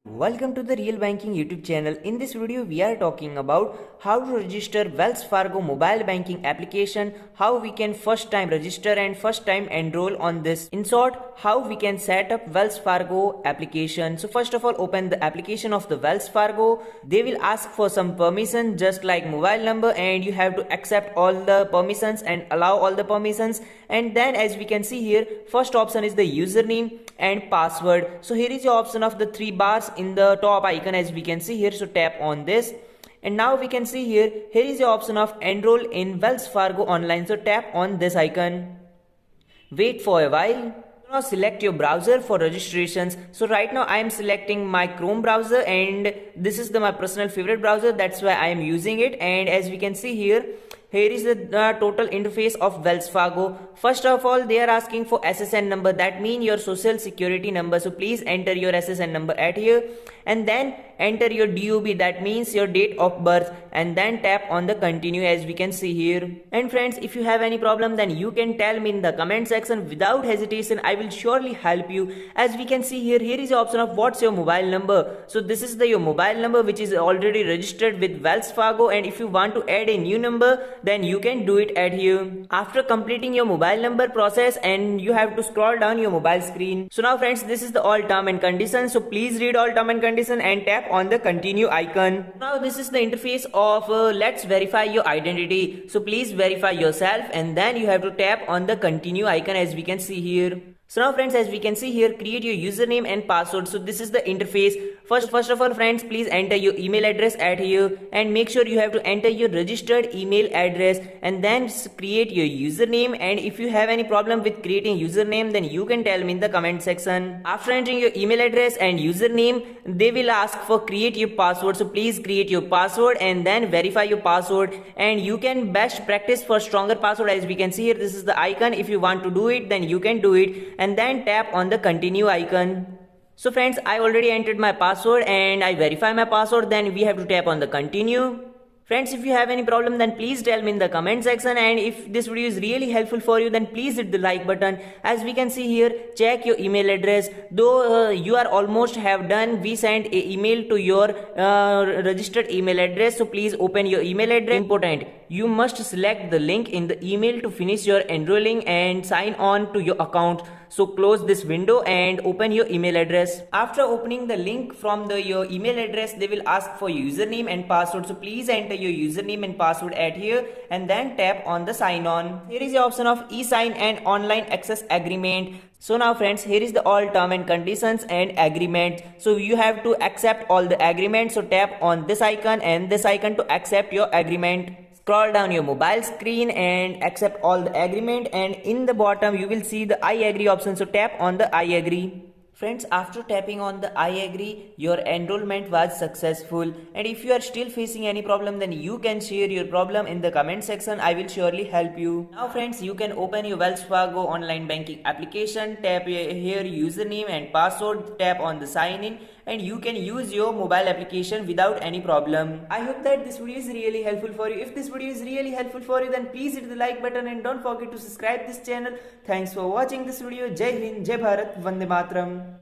Welcome to the Real Banking YouTube channel. In this video, we are talking about how to register Wells Fargo mobile banking application, how we can first time register and first time enroll on this. In short, how we can set up Wells Fargo application. So first of all, open the application of the Wells Fargo. They will ask for some permission just like mobile number, and you have to accept all the permissions and allow all the permissions. And then as we can see here, first option is the username and password. So here is the option of the three bars in the top icon as we can see here. So tap on this, and now we can see here is the option of enroll in Wells Fargo online. So tap on this icon. Wait for a while. Now select your browser for registrations. So right now I am selecting my Chrome browser, and this is my personal favorite browser, that's why I am using it. And as we can see here is the total interface of Wells Fargo. First of all, they are asking for SSN number, that means your social security number. So please enter your SSN number at here, and then enter your DOB, that means your date of birth, and then tap on the continue as we can see here. And friends, if you have any problem, then you can tell me in the comment section. Without hesitation, I will surely help you. As we can see here is the option of what's your mobile number. So this is your mobile number which is already registered with Wells Fargo, and if you want to add a new number, then you can do it at here. After completing your mobile number process, and you have to scroll down your mobile screen. So now friends, this is the all term and conditions. So please read all term and condition and tap on the continue icon. Now this is the interface of let's verify your identity. So please verify yourself, and then you have to tap on the continue icon as we can see here. So now friends, as we can see here, create your username and password. So this is the interface. First of all friends, please enter your email address at here, and make sure you have to enter your registered email address, and then create your username. And if you have any problem with creating username, then you can tell me in the comment section. After entering your email address and username, they will ask for create your password. So please create your password and then verify your password, and you can best practice for stronger password. As we can see here, this is the icon. If you want to do it, then you can do it, and then tap on the continue icon. So friends, I already entered my password and I verify my password, then we have to tap on the continue. Friends, if you have any problem, then please tell me in the comment section, and if this video is really helpful for you, then please hit the like button. As we can see here, check your email address. Though you are almost have done, we sent a email to your registered email address. So please open your email address. Important, you must select the link in the email to finish your enrolling and sign on to your account. So close this window and open your email address. After opening the link from your email address, they will ask for username and password. So please enter your username and password at here, and then tap on the sign on. Here is the option of e-sign and online access agreement. So now friends, here is the all term and conditions and agreement. So you have to accept all the agreements. So tap on this icon and this icon to accept your agreement. Scroll down your mobile screen and accept all the agreement, and in the bottom you will see the I agree option. So tap on the I agree. Friends, after tapping on the I agree, your enrollment was successful. And if you are still facing any problem, then you can share your problem in the comment section. I will surely help you. Now friends, you can open your Wells Fargo online banking application, tap here username and password, tap on the sign in, and you can use your mobile application without any problem. I hope that this video is really helpful for you. If this video is really helpful for you, then please hit the like button and don't forget to subscribe this channel. Thanks for watching this video. Jai Hind, Jai Bharat, Vande Matram.